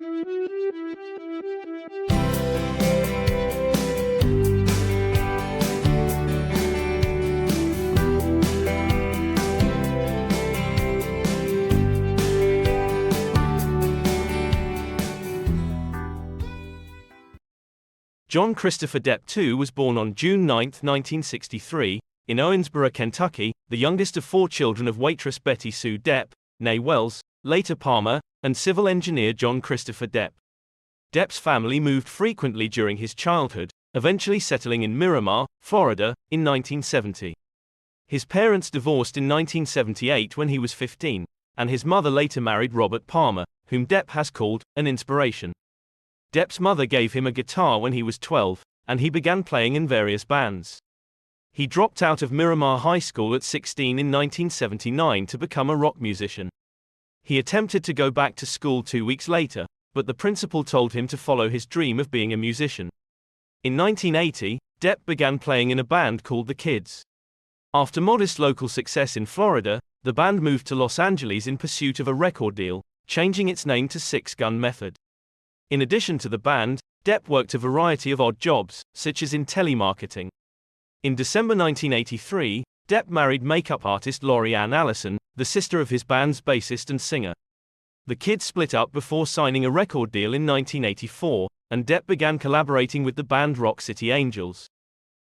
John Christopher Depp II was born on June 9, 1963, in Owensboro, Kentucky, the youngest of 4 children of waitress Betty Sue Depp, née Wells, later Palmer, and civil engineer John Christopher Depp. Depp's family moved frequently during his childhood, eventually settling in Miramar, Florida, in 1970. His parents divorced in 1978 when he was 15, and his mother later married Robert Palmer, whom Depp has called an inspiration. Depp's mother gave him a guitar when he was 12, and he began playing in various bands. He dropped out of Miramar High School at 16 in 1979 to become a rock musician. He attempted to go back to school 2 weeks later, but the principal told him to follow his dream of being a musician. In 1980, Depp began playing in a band called The Kids. After modest local success in Florida, the band moved to Los Angeles in pursuit of a record deal, changing its name to Six Gun Method. In addition to the band, Depp worked a variety of odd jobs, such as in telemarketing. In December 1983, Depp married makeup artist Lori Ann Allison, the sister of his band's bassist and singer. The Kids split up before signing a record deal in 1984, and Depp began collaborating with the band Rock City Angels.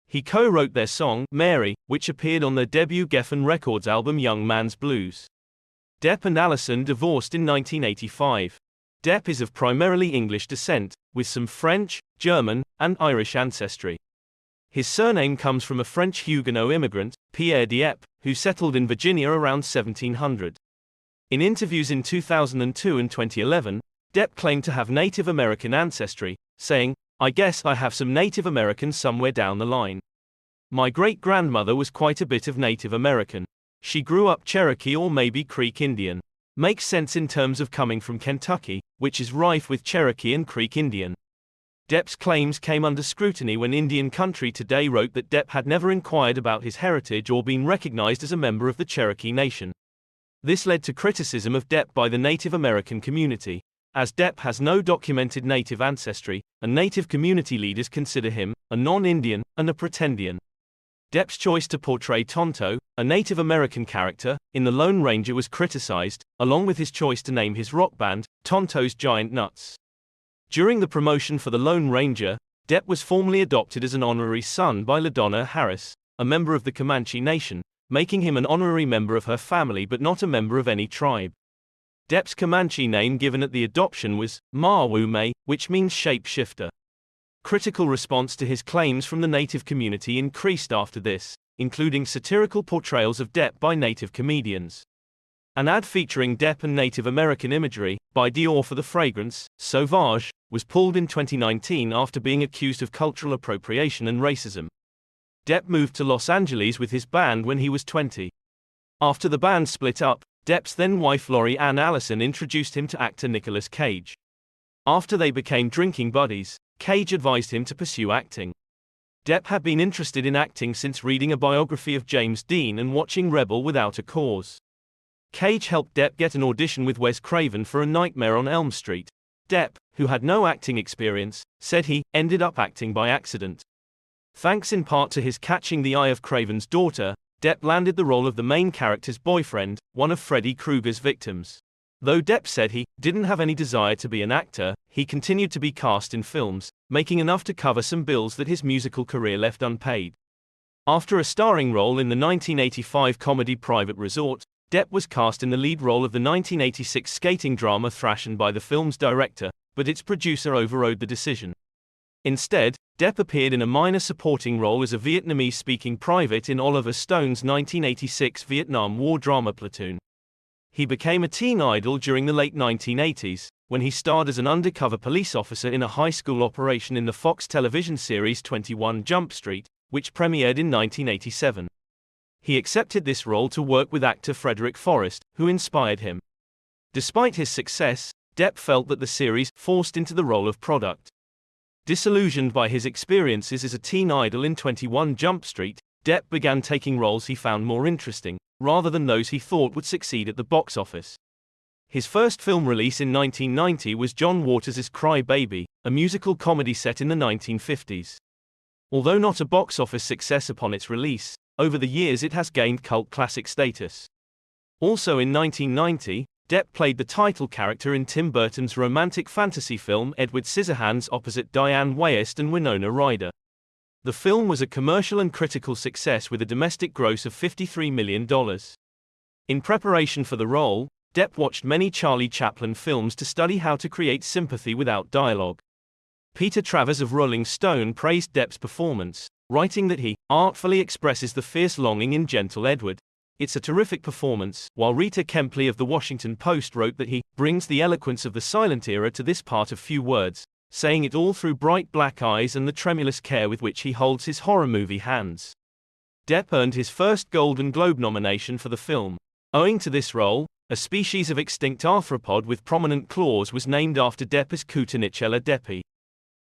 He co-wrote their song, Mary, which appeared on their debut Geffen Records album Young Man's Blues. Depp and Allison divorced in 1985. Depp is of primarily English descent, with some French, German, and Irish ancestry. His surname comes from a French Huguenot immigrant, Pierre Dieppe, who settled in Virginia around 1700. In interviews in 2002 and 2011, Depp claimed to have Native American ancestry, saying, "I guess I have some Native American somewhere down the line. My great-grandmother was quite a bit of Native American. She grew up Cherokee or maybe Creek Indian. Makes sense in terms of coming from Kentucky, which is rife with Cherokee and Creek Indian." Depp's claims came under scrutiny when Indian Country Today wrote that Depp had never inquired about his heritage or been recognized as a member of the Cherokee Nation. This led to criticism of Depp by the Native American community, as Depp has no documented Native ancestry, and Native community leaders consider him a non-Indian and a pretendian. Depp's choice to portray Tonto, a Native American character, in The Lone Ranger was criticized, along with his choice to name his rock band, Tonto's Giant Nuts. During the promotion for The Lone Ranger, Depp was formally adopted as an honorary son by LaDonna Harris, a member of the Comanche Nation, making him an honorary member of her family but not a member of any tribe. Depp's Comanche name given at the adoption was Mawume, which means shape-shifter. Critical response to his claims from the Native community increased after this, including satirical portrayals of Depp by Native comedians. An ad featuring Depp and Native American imagery, by Dior for the fragrance, Sauvage, was pulled in 2019 after being accused of cultural appropriation and racism. Depp moved to Los Angeles with his band when he was 20. After the band split up, Depp's then-wife Lori Ann Allison introduced him to actor Nicolas Cage. After they became drinking buddies, Cage advised him to pursue acting. Depp had been interested in acting since reading a biography of James Dean and watching Rebel Without a Cause. Cage helped Depp get an audition with Wes Craven for A Nightmare on Elm Street. Depp, who had no acting experience, said he ended up acting by accident. Thanks in part to his catching the eye of Craven's daughter, Depp landed the role of the main character's boyfriend, one of Freddy Krueger's victims. Though Depp said he didn't have any desire to be an actor, he continued to be cast in films, making enough to cover some bills that his musical career left unpaid. After a starring role in the 1985 comedy Private Resort, Depp was cast in the lead role of the 1986 skating drama Thrashin' by the film's director, but its producer overrode the decision. Instead, Depp appeared in a minor supporting role as a Vietnamese-speaking private in Oliver Stone's 1986 Vietnam War drama Platoon. He became a teen idol during the late 1980s, when he starred as an undercover police officer in a high school operation in the Fox television series 21 Jump Street, which premiered in 1987. He accepted this role to work with actor Frederick Forrest, who inspired him. Despite his success, Depp felt that the series forced into the role of product. Disillusioned by his experiences as a teen idol in 21 Jump Street, Depp began taking roles he found more interesting, rather than those he thought would succeed at the box office. His first film release in 1990 was John Waters' Cry Baby, a musical comedy set in the 1950s. Although not a box office success upon its release, over the years it has gained cult classic status. Also in 1990, Depp played the title character in Tim Burton's romantic fantasy film Edward Scissorhands opposite Diane Wiest and Winona Ryder. The film was a commercial and critical success with a domestic gross of $53 million. In preparation for the role, Depp watched many Charlie Chaplin films to study how to create sympathy without dialogue. Peter Travers of Rolling Stone praised Depp's performance, writing that he artfully expresses the fierce longing in Gentle Edward. It's a terrific performance, while Rita Kempley of The Washington Post wrote that he brings the eloquence of the silent era to this part of few words, saying it all through bright black eyes and the tremulous care with which he holds his horror movie hands. Depp earned his first Golden Globe nomination for the film. Owing to this role, a species of extinct arthropod with prominent claws was named after Depp as Cutanicella deppi.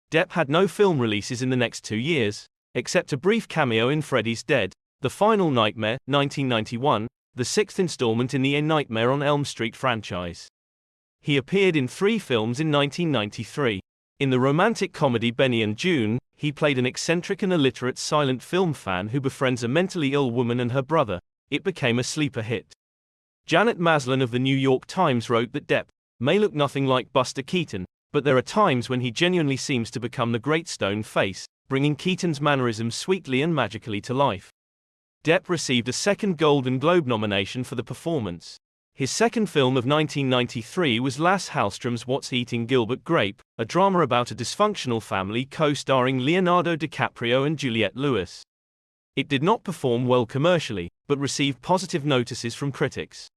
Depp had no film releases in the next 2 years, except a brief cameo in Freddy's Dead, The Final Nightmare, 1991, the sixth installment in the A Nightmare on Elm Street franchise. He appeared in 3 films in 1993. In the romantic comedy Benny and June, he played an eccentric and illiterate silent film fan who befriends a mentally ill woman and her brother. It became a sleeper hit. Janet Maslin of the New York Times wrote that Depp may look nothing like Buster Keaton, but there are times when he genuinely seems to become the great stone face, bringing Keaton's mannerisms sweetly and magically to life. Depp received a second Golden Globe nomination for the performance. His second film of 1993 was Lasse Hallström's What's Eating Gilbert Grape, a drama about a dysfunctional family co-starring Leonardo DiCaprio and Juliette Lewis. It did not perform well commercially, but received positive notices from critics.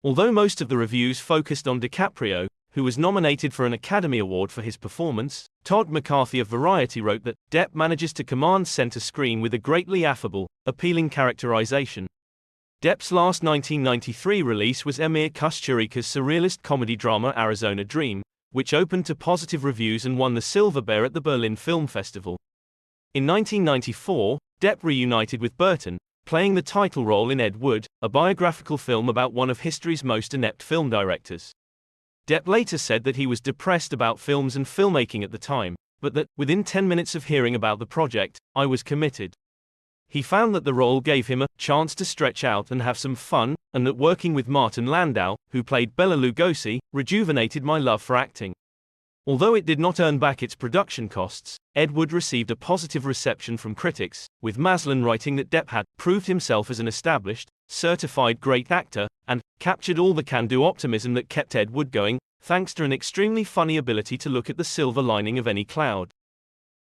Although most of the reviews focused on DiCaprio, who was nominated for an Academy Award for his performance, Todd McCarthy of Variety wrote that Depp manages to command center screen with a greatly affable, appealing characterization. Depp's last 1993 release was Emir Kusturica's surrealist comedy drama Arizona Dream, which opened to positive reviews and won the Silver Bear at the Berlin Film Festival. In 1994, Depp reunited with Burton, playing the title role in Ed Wood, a biographical film about one of history's most inept film directors. Depp later said that he was depressed about films and filmmaking at the time, but that, within 10 minutes of hearing about the project, I was committed. He found that the role gave him a chance to stretch out and have some fun, and that working with Martin Landau, who played Bela Lugosi, rejuvenated my love for acting. Although it did not earn back its production costs, Ed Wood received a positive reception from critics, with Maslin writing that Depp had proved himself as an established, certified great actor, and captured all the can-do optimism that kept Ed Wood going, thanks to an extremely funny ability to look at the silver lining of any cloud.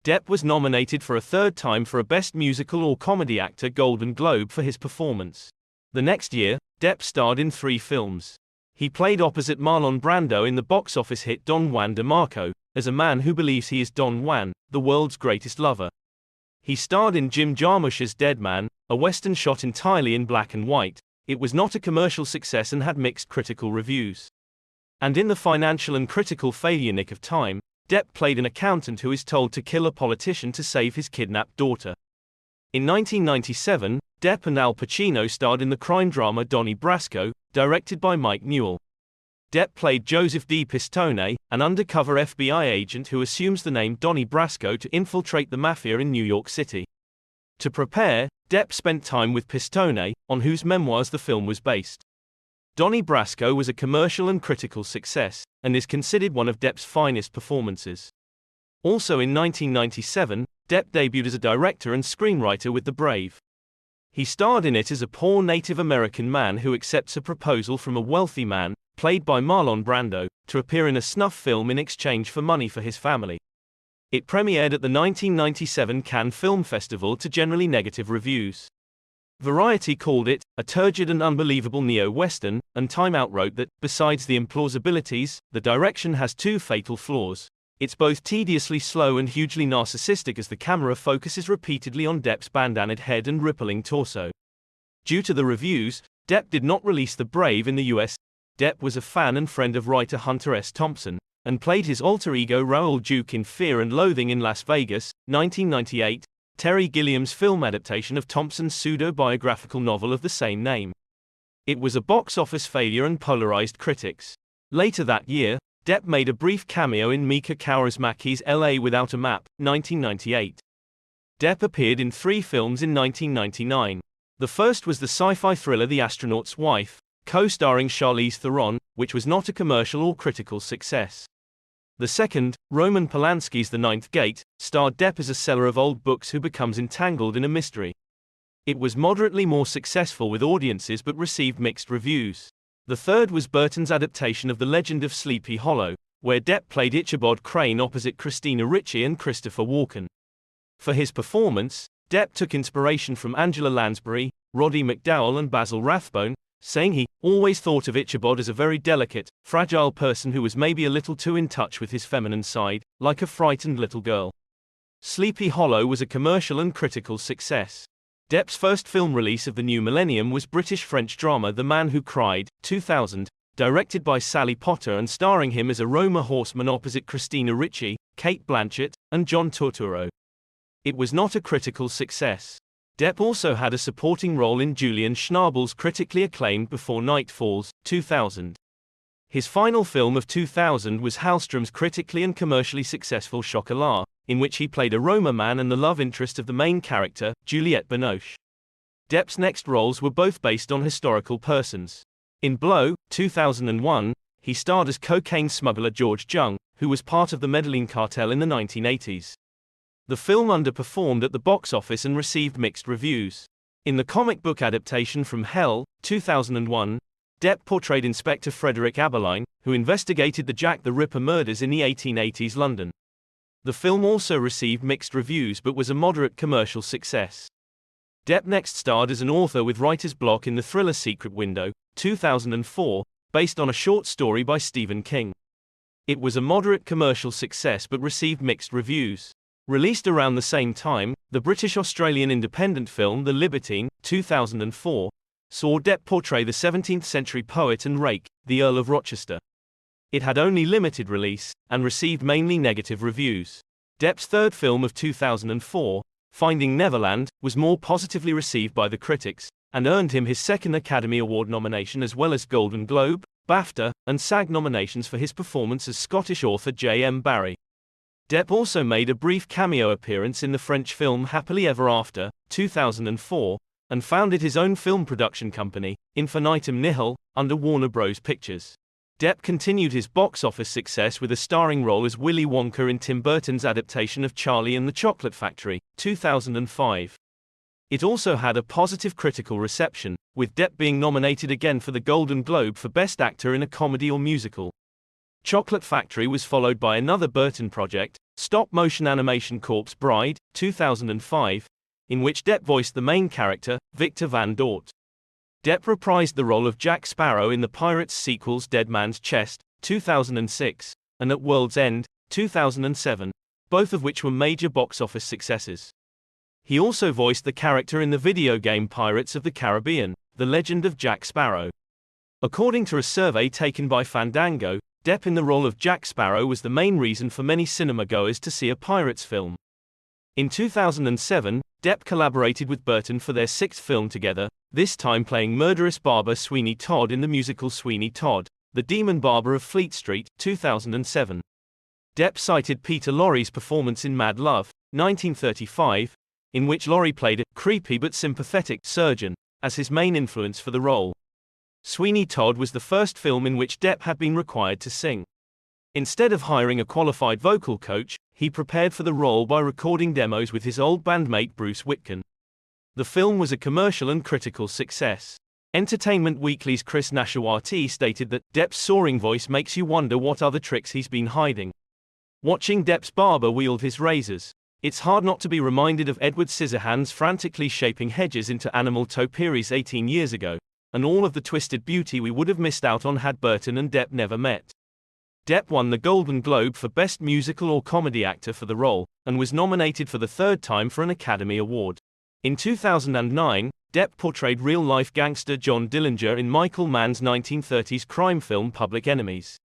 Depp was nominated for a third time for a Best Musical or Comedy Actor Golden Globe for his performance. The next year, Depp starred in 3 films. He played opposite Marlon Brando in the box office hit Don Juan de Marco, as a man who believes he is Don Juan, the world's greatest lover. He starred in Jim Jarmusch's Dead Man, a western shot entirely in black and white. It was not a commercial success and had mixed critical reviews. And in the financial and critical failure Nick of Time, Depp played an accountant who is told to kill a politician to save his kidnapped daughter. In 1997, Depp and Al Pacino starred in the crime drama Donnie Brasco, directed by Mike Newell. Depp played Joseph D. Pistone, an undercover FBI agent who assumes the name Donnie Brasco to infiltrate the mafia in New York City. To prepare, Depp spent time with Pistone, on whose memoirs the film was based. Donnie Brasco was a commercial and critical success, and is considered one of Depp's finest performances. Also in 1997, Depp debuted as a director and screenwriter with The Brave. He starred in it as a poor Native American man who accepts a proposal from a wealthy man, played by Marlon Brando, to appear in a snuff film in exchange for money for his family. It premiered at the 1997 Cannes Film Festival to generally negative reviews. Variety called it a turgid and unbelievable neo-western, and Time Out wrote that, besides the implausibilities, the direction has 2 fatal flaws. It's both tediously slow and hugely narcissistic as the camera focuses repeatedly on Depp's bandanaed head and rippling torso. Due to the reviews, Depp did not release The Brave in the US. Depp was a fan and friend of writer Hunter S. Thompson, and played his alter ego Raoul Duke in Fear and Loathing in Las Vegas, 1998, Terry Gilliam's film adaptation of Thompson's pseudo-biographical novel of the same name. It was a box office failure and polarized critics. Later that year, Depp made a brief cameo in Mika Kaurismäki's L.A. Without a Map, 1998. Depp appeared in 3 films in 1999. The first was the sci-fi thriller The Astronaut's Wife, co-starring Charlize Theron, which was not a commercial or critical success. The second, Roman Polanski's The Ninth Gate, starred Depp as a seller of old books who becomes entangled in a mystery. It was moderately more successful with audiences but received mixed reviews. The third was Burton's adaptation of The Legend of Sleepy Hollow, where Depp played Ichabod Crane opposite Christina Ricci and Christopher Walken. For his performance, Depp took inspiration from Angela Lansbury, Roddy McDowall and Basil Rathbone, saying he always thought of Ichabod as a very delicate, fragile person who was maybe a little too in touch with his feminine side, like a frightened little girl. Sleepy Hollow was a commercial and critical success. Depp's first film release of the new millennium was British-French drama The Man Who Cried, 2000, directed by Sally Potter and starring him as a Roma horseman opposite Christina Ricci, Cate Blanchett, and John Turturro. It was not a critical success. Depp also had a supporting role in Julian Schnabel's critically acclaimed Before Night Falls, 2000. His final film of 2000 was Hallström's critically and commercially successful Chocolat, in which he played a Roma man and the love interest of the main character, Juliette Binoche. Depp's next roles were both based on historical persons. In Blow, 2001, he starred as cocaine smuggler George Jung, who was part of the Medellin cartel in the 1980s. The film underperformed at the box office and received mixed reviews. In the comic book adaptation From Hell, 2001, Depp portrayed Inspector Frederick Aberline, who investigated the Jack the Ripper murders in the 1880s London. The film also received mixed reviews but was a moderate commercial success. Depp next starred as an author with writer's block in the thriller Secret Window, 2004, based on a short story by Stephen King. It was a moderate commercial success but received mixed reviews. Released around the same time, the British-Australian independent film The Libertine, 2004, saw Depp portray the 17th-century poet and rake, the Earl of Rochester. It had only limited release, and received mainly negative reviews. Depp's third film of 2004, Finding Neverland, was more positively received by the critics, and earned him his second Academy Award nomination as well as Golden Globe, BAFTA, and SAG nominations for his performance as Scottish author J. M. Barrie. Depp also made a brief cameo appearance in the French film Happily Ever After, 2004, and founded his own film production company, Infinitum Nihil, under Warner Bros. Pictures. Depp continued his box office success with a starring role as Willy Wonka in Tim Burton's adaptation of Charlie and the Chocolate Factory, 2005. It also had a positive critical reception, with Depp being nominated again for the Golden Globe for Best Actor in a Comedy or Musical. Chocolate Factory was followed by another Burton project, stop-motion animation Corpse Bride, 2005, in which Depp voiced the main character, Victor Van Dort. Depp reprised the role of Jack Sparrow in the Pirates sequels Dead Man's Chest, 2006, and At World's End, 2007, both of which were major box office successes. He also voiced the character in the video game Pirates of the Caribbean, The Legend of Jack Sparrow. According to a survey taken by Fandango, Depp in the role of Jack Sparrow was the main reason for many cinema-goers to see a Pirates film. In 2007, Depp collaborated with Burton for their sixth film together, this time playing murderous barber Sweeney Todd in the musical Sweeney Todd, The Demon Barber of Fleet Street, 2007. Depp cited Peter Lorre's performance in Mad Love, 1935, in which Lorre played a creepy but sympathetic surgeon, as his main influence for the role. Sweeney Todd was the first film in which Depp had been required to sing. Instead of hiring a qualified vocal coach, he prepared for the role by recording demos with his old bandmate Bruce Whitcomb. The film was a commercial and critical success. Entertainment Weekly's Chris Nashawati stated that Depp's soaring voice makes you wonder what other tricks he's been hiding. Watching Depp's barber wield his razors, it's hard not to be reminded of Edward Scissorhands frantically shaping hedges into animal topiaries 18 years ago, and all of the twisted beauty we would have missed out on had Burton and Depp never met. Depp won the Golden Globe for Best Musical or Comedy Actor for the role, and was nominated for the third time for an Academy Award. In 2009, Depp portrayed real-life gangster John Dillinger in Michael Mann's 1930s crime film Public Enemies.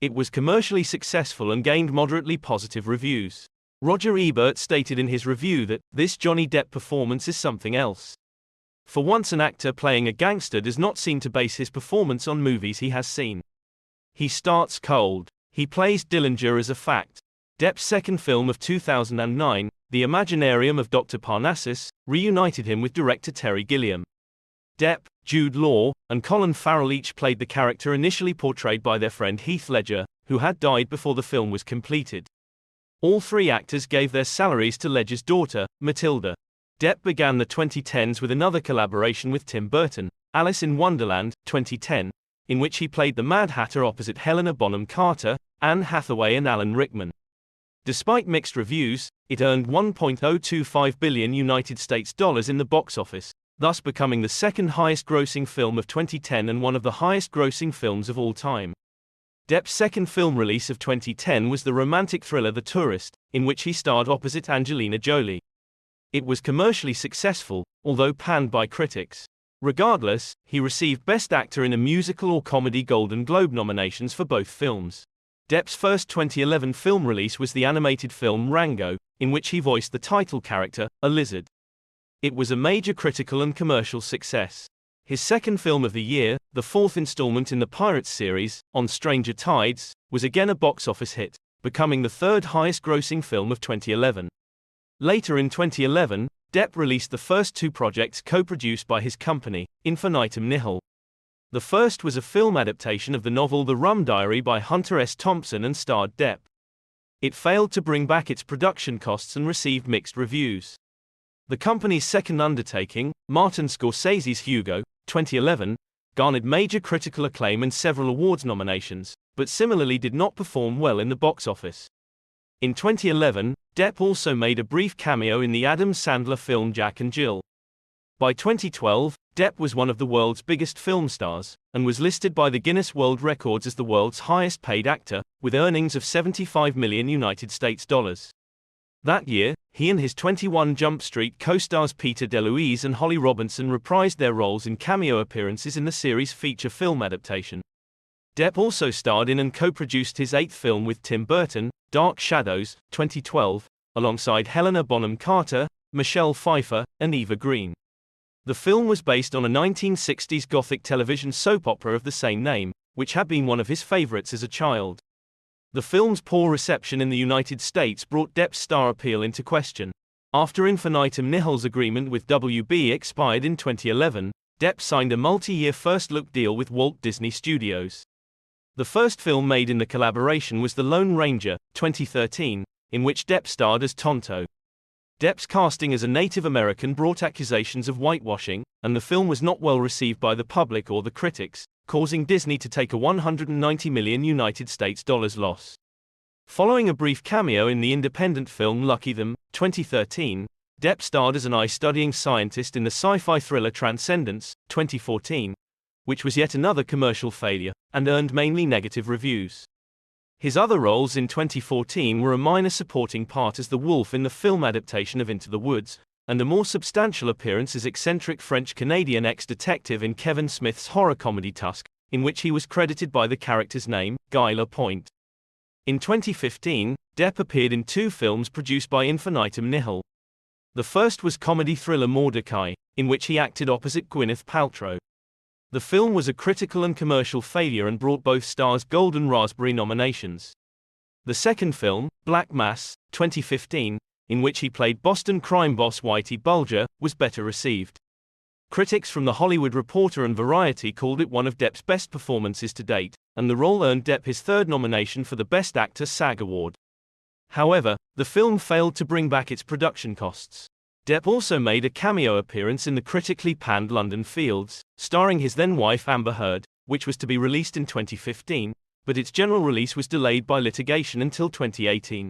It was commercially successful and gained moderately positive reviews. Roger Ebert stated in his review that, "This Johnny Depp performance is something else. For once an actor playing a gangster does not seem to base his performance on movies he has seen. He starts cold. He plays Dillinger as a fact. Depp's second film of 2009, The Imaginarium of Dr. Parnassus, reunited him with director Terry Gilliam. Depp, Jude Law, and Colin Farrell each played the character initially portrayed by their friend Heath Ledger, who had died before the film was completed. All three actors gave their salaries to Ledger's daughter, Matilda. Depp began the 2010s with another collaboration with Tim Burton, Alice in Wonderland, 2010, in which he played the Mad Hatter opposite Helena Bonham Carter, Anne Hathaway and Alan Rickman. Despite mixed reviews, it earned $1.025 billion in the box office, thus becoming the second highest-grossing film of 2010 and one of the highest-grossing films of all time. Depp's second film release of 2010 was the romantic thriller The Tourist, in which he starred opposite Angelina Jolie. It was commercially successful, although panned by critics. Regardless, he received Best Actor in a Musical or Comedy Golden Globe nominations for both films. Depp's first 2011 film release was the animated film Rango, in which he voiced the title character, a lizard. It was a major critical and commercial success. His second film of the year, the fourth installment in the Pirates series, On Stranger Tides, was again a box office hit, becoming the third highest-grossing film of 2011. Later in 2011, Depp released the first two projects co-produced by his company, Infinitum Nihil. The first was a film adaptation of the novel The Rum Diary by Hunter S. Thompson and starred Depp. It failed to bring back its production costs and received mixed reviews. The company's second undertaking, Martin Scorsese's Hugo, 2011, garnered major critical acclaim and several awards nominations, but similarly did not perform well in the box office. In 2011, Depp also made a brief cameo in the Adam Sandler film Jack and Jill. By 2012, Depp was one of the world's biggest film stars, and was listed by the Guinness World Records as the world's highest-paid actor, with earnings of $75 million. That year, he and his 21 Jump Street co-stars Peter DeLuise and Holly Robinson reprised their roles in cameo appearances in the series' feature film adaptation. Depp also starred in and co-produced his eighth film with Tim Burton, Dark Shadows, 2012, alongside Helena Bonham Carter, Michelle Pfeiffer, and Eva Green. The film was based on a 1960s Gothic television soap opera of the same name, which had been one of his favorites as a child. The film's poor reception in the United States brought Depp's star appeal into question. After Infinitum Nihil's agreement with WB expired in 2011, Depp signed a multi-year first-look deal with Walt Disney Studios. The first film made in the collaboration was The Lone Ranger, 2013, in which Depp starred as Tonto. Depp's casting as a Native American brought accusations of whitewashing, and the film was not well received by the public or the critics, causing Disney to take a $190 million loss. Following a brief cameo in the independent film Lucky Them, 2013, Depp starred as an eye-studying scientist in the sci-fi thriller Transcendence, 2014, which was yet another commercial failure, and earned mainly negative reviews. His other roles in 2014 were a minor supporting part as the wolf in the film adaptation of Into the Woods, and a more substantial appearance as eccentric French-Canadian ex-detective in Kevin Smith's horror comedy Tusk, in which he was credited by the character's name, Guy Lapointe. In 2015, Depp appeared in two films produced by Infinitum Nihil. The first was comedy thriller Mordecai, in which he acted opposite Gwyneth Paltrow. The film was a critical and commercial failure and brought both stars Golden Raspberry nominations. The second film, Black Mass, 2015, in which he played Boston crime boss Whitey Bulger, was better received. Critics from The Hollywood Reporter and Variety called it one of Depp's best performances to date, and the role earned Depp his third nomination for the Best Actor SAG Award. However, the film failed to bring back its production costs. Depp also made a cameo appearance in the critically panned London Fields, starring his then-wife Amber Heard, which was to be released in 2015, but its general release was delayed by litigation until 2018.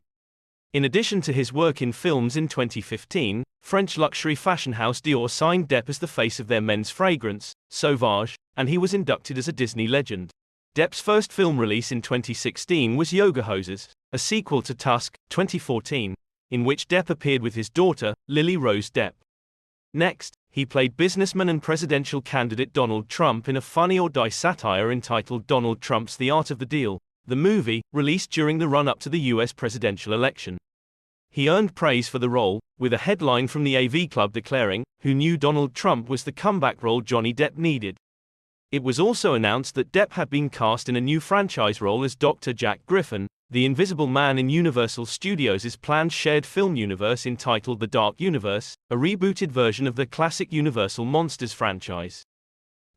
In addition to his work in films in 2015, French luxury fashion house Dior signed Depp as the face of their men's fragrance, Sauvage, and he was inducted as a Disney legend. Depp's first film release in 2016 was Yoga Hosers, a sequel to Tusk, 2014, in which Depp appeared with his daughter, Lily Rose Depp. Next, he played businessman and presidential candidate Donald Trump in a Funny or Die satire entitled Donald Trump's The Art of the Deal, the movie, released during the run-up to the U.S. presidential election. He earned praise for the role, with a headline from the AV Club declaring, "Who knew Donald Trump was the comeback role Johnny Depp needed?" It was also announced that Depp had been cast in a new franchise role as Dr. Jack Griffin, the Invisible Man in Universal Studios' planned shared film universe entitled The Dark Universe, a rebooted version of the classic Universal Monsters franchise.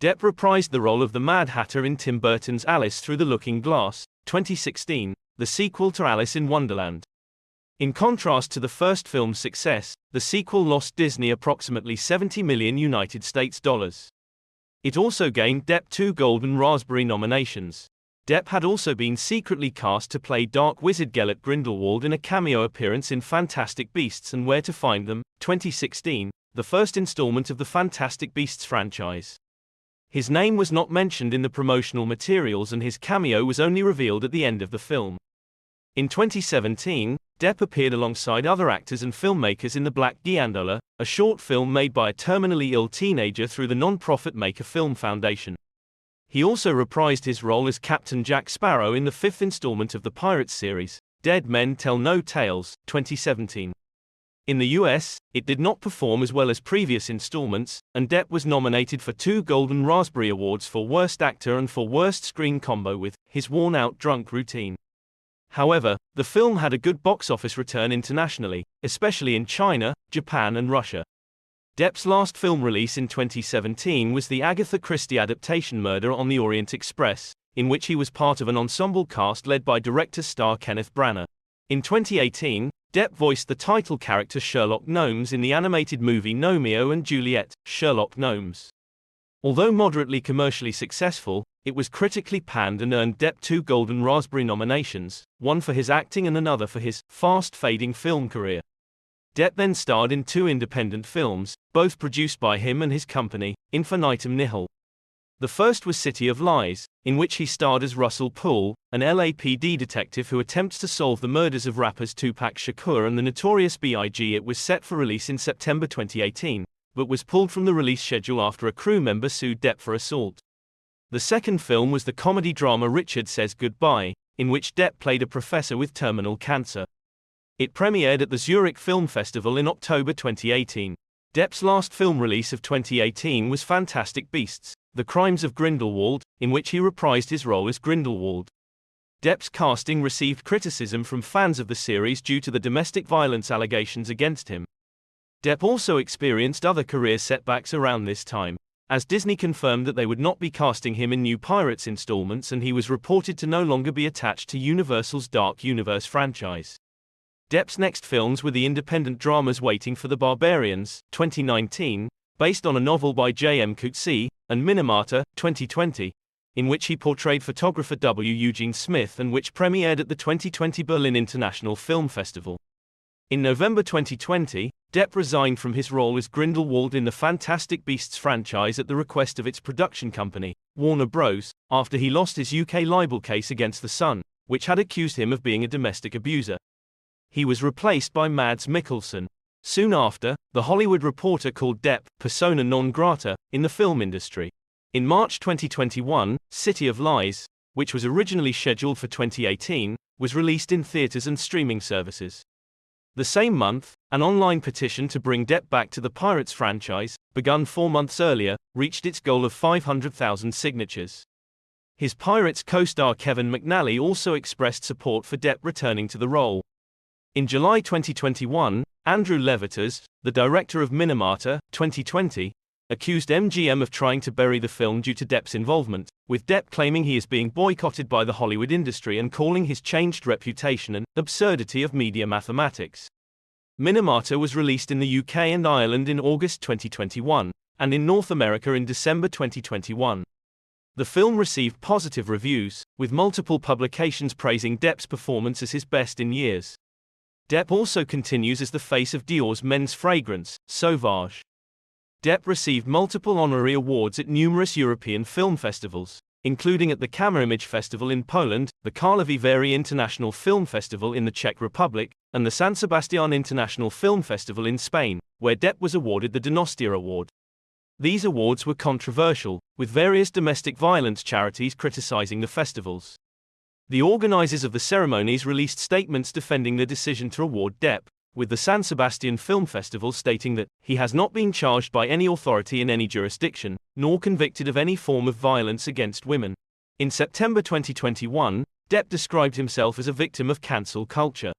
Depp reprised the role of the Mad Hatter in Tim Burton's Alice Through the Looking Glass, 2016, the sequel to Alice in Wonderland. In contrast to the first film's success, the sequel lost Disney approximately $70 million United States dollars. It also gained Depp 2 Golden Raspberry nominations. Depp had also been secretly cast to play Dark Wizard Gellert Grindelwald in a cameo appearance in Fantastic Beasts and Where to Find Them, 2016, the first installment of the Fantastic Beasts franchise. His name was not mentioned in the promotional materials and his cameo was only revealed at the end of the film. In 2017, Depp appeared alongside other actors and filmmakers in The Black Giandola, a short film made by a terminally ill teenager through the non-profit Make a Film Foundation. He also reprised his role as Captain Jack Sparrow in the fifth installment of the Pirates series, Dead Men Tell No Tales, 2017. In the US, it did not perform as well as previous installments, and Depp was nominated for 2 Golden Raspberry Awards for Worst Actor and for Worst Screen Combo with His Worn-Out Drunk Routine. However, the film had a good box office return internationally, especially in China, Japan and Russia. Depp's last film release in 2017 was the Agatha Christie adaptation Murder on the Orient Express, in which he was part of an ensemble cast led by director-star Kenneth Branagh. In 2018, Depp voiced the title character Sherlock Gnomes in the animated movie Gnomeo and Juliet, Sherlock Gnomes. Although moderately commercially successful, it was critically panned and earned Depp 2 Golden Raspberry nominations, one for his acting and another for his fast-fading film career. Depp then starred in 2 independent films, both produced by him and his company, Infinitum Nihil. The first was City of Lies, in which he starred as Russell Poole, an LAPD detective who attempts to solve the murders of rappers Tupac Shakur and the Notorious B.I.G. It was set for release in September 2018, but was pulled from the release schedule after a crew member sued Depp for assault. The second film was the comedy drama Richard Says Goodbye, in which Depp played a professor with terminal cancer. It premiered at the Zurich Film Festival in October 2018. Depp's last film release of 2018 was Fantastic Beasts: The Crimes of Grindelwald, in which he reprised his role as Grindelwald. Depp's casting received criticism from fans of the series due to the domestic violence allegations against him. Depp also experienced other career setbacks around this time, as Disney confirmed that they would not be casting him in new Pirates installments and he was reported to no longer be attached to Universal's Dark Universe franchise. Depp's next films were the independent dramas Waiting for the Barbarians, 2019, based on a novel by J.M. Coetzee, and Minamata, 2020, in which he portrayed photographer W. Eugene Smith and which premiered at the 2020 Berlin International Film Festival. In November 2020, Depp resigned from his role as Grindelwald in the Fantastic Beasts franchise at the request of its production company, Warner Bros., after he lost his UK libel case against The Sun, which had accused him of being a domestic abuser. He was replaced by Mads Mikkelsen. Soon after, The Hollywood Reporter called Depp persona non grata in the film industry. In March 2021, City of Lies, which was originally scheduled for 2018, was released in theaters and streaming services. The same month, an online petition to bring Depp back to the Pirates franchise, begun 4 months earlier, reached its goal of 500,000 signatures. His Pirates co-star Kevin McNally also expressed support for Depp returning to the role. In July 2021, Andrew Levitas, the director of Minamata, 2020, accused MGM of trying to bury the film due to Depp's involvement, with Depp claiming he is being boycotted by the Hollywood industry and calling his changed reputation an absurdity of media mathematics. Minamata was released in the UK and Ireland in August 2021, and in North America in December 2021. The film received positive reviews, with multiple publications praising Depp's performance as his best in years. Depp also continues as the face of Dior's men's fragrance, Sauvage. Depp received multiple honorary awards at numerous European film festivals, including at the Camera-Image Festival in Poland, the Karlovy Vary International Film Festival in the Czech Republic, and the San Sebastián International Film Festival in Spain, where Depp was awarded the Donostia Award. These awards were controversial, with various domestic violence charities criticizing the festivals. The organizers of the ceremonies released statements defending the decision to award Depp with the San Sebastian Film Festival stating that he has not been charged by any authority in any jurisdiction, nor convicted of any form of violence against women. In September 2021, Depp described himself as a victim of cancel culture.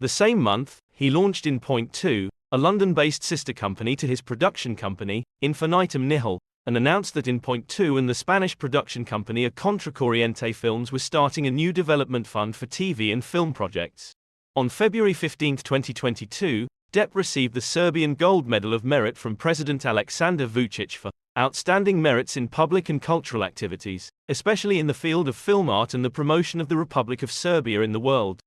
The same month, he launched In Point 2, a London-based sister company to his production company, Infinitum Nihil, and announced that In Point 2 and the Spanish production company A Contracorriente Films were starting a new development fund for TV and film projects. On February 15, 2022, Depp received the Serbian Gold Medal of Merit from President Aleksandar Vučić for outstanding merits in public and cultural activities, especially in the field of film art and the promotion of the Republic of Serbia in the world.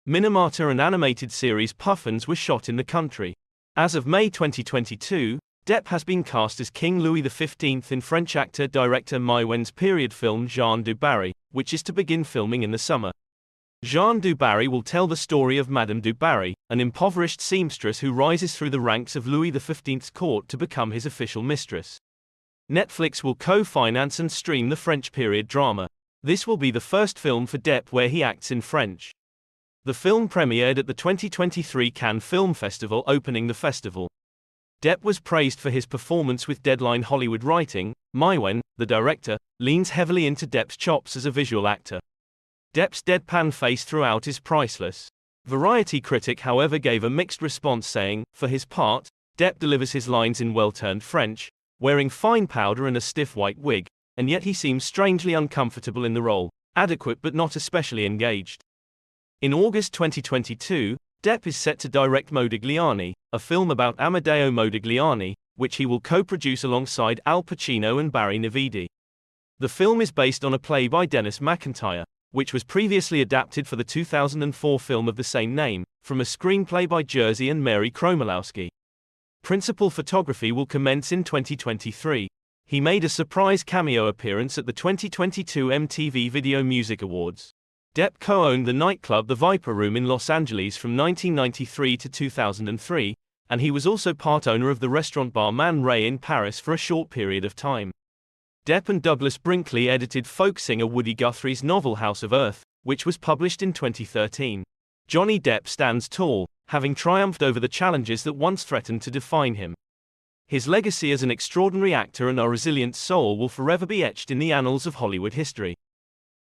Minamata and animated series Puffins were shot in the country. As of May 2022, Depp has been cast as King Louis XV in French actor-director Maïwenne's period film Jeanne du Barry, which is to begin filming in the summer. Jeanne du Barry will tell the story of Madame du Barry, an impoverished seamstress who rises through the ranks of Louis XV's court to become his official mistress. Netflix will co-finance and stream the French period drama. This will be the first film for Depp where he acts in French. The film premiered at the 2023 Cannes Film Festival, opening the festival. Depp was praised for his performance with Deadline Hollywood writing. Maïwenn, the director, leans heavily into Depp's chops as a visual actor. Depp's deadpan face throughout is priceless. Variety critic, however, gave a mixed response, saying, for his part, Depp delivers his lines in well-turned French, wearing fine powder and a stiff white wig, and yet he seems strangely uncomfortable in the role, adequate but not especially engaged. In August 2022, Depp is set to direct Modigliani, a film about Amedeo Modigliani, which he will co-produce alongside Al Pacino and Barry Navidi. The film is based on a play by Dennis McIntyre, which was previously adapted for the 2004 film of the same name, from a screenplay by Jerzy and Mary Kromolowski. Principal photography will commence in 2023. He made a surprise cameo appearance at the 2022 MTV Video Music Awards. Depp co-owned the nightclub The Viper Room in Los Angeles from 1993 to 2003, and he was also part owner of the restaurant bar Man Ray in Paris for a short period of time. Depp and Douglas Brinkley edited folk singer Woody Guthrie's novel House of Earth, which was published in 2013. Johnny Depp stands tall, having triumphed over the challenges that once threatened to define him. His legacy as an extraordinary actor and our resilient soul will forever be etched in the annals of Hollywood history.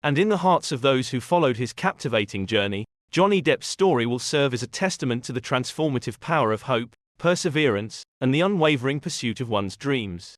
And in the hearts of those who followed his captivating journey, Johnny Depp's story will serve as a testament to the transformative power of hope, perseverance, and the unwavering pursuit of one's dreams.